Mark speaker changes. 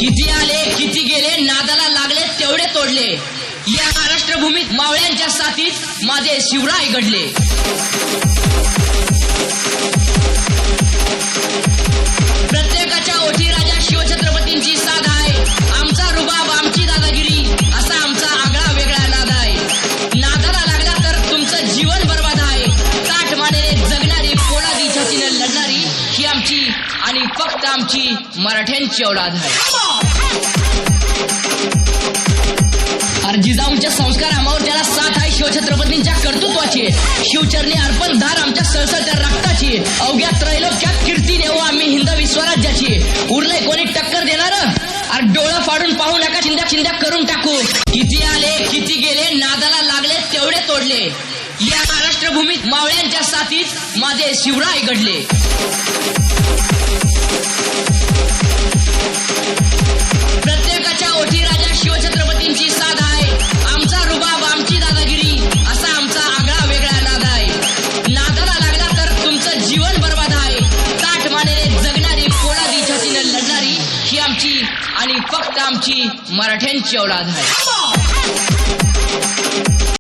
Speaker 1: किती आले किती गेले, नादाला लागले तेवढे तोडले. या महाराष्ट्र भूमीत मावळ्यांच्या साथीत माझे शिवराय घडले. प्रत्येकाच्या ओठी राजा शिवछत्रपतींची साथ आहे. आमचा रुबाब आमची दादागिरी असा आमचा आगळा वेगळा नाद आहे. नादाला लागला तर तुमचं जीवन बर्बाद आहे. ताठ मानेने जगणारी, पोलादी छातीने लढणारी ही आमची आणि फक्त आमची मराठ्यांची औलाद आहे. जिजाऊंच्या संस्कार आम्हावर ज्याला साथ आहे, शिवछत्रपतींच्या कर्तृत्वाची, शिवचरणी अर्पण धार आमच्या सळसळत्या रक्ताची, अवघ्या त्रैलोक्यात कीर्ती नेऊ आम्ही हिंदवी स्वराज्याची. उरले कोणी टक्कर देणार, अरे डोळं फाडून पाहू नका, चिंध्या चिंध्या करून टाकू. किती आले किती गेले, नादाला लागले तेवढे तोडले. या महाराष्ट्र भूमीत मावळ्यांच्या साथीत माझे शिवराय घडले. प्रत्येकाच्या ओठी राजा शिवछत्रपतींची साथ आहे. आमचा रुबाब आमची दादागिरी असा आमचा आगळा वेगळा नाद आहे. नादाला लागला तर तुमचं जीवन बर्बाद आहे. ताठ मानेने जगणारी, पोलादी छातीने लढणारी ही आमची आणि फक्त आमची मराठ्यांची औलाद आहे.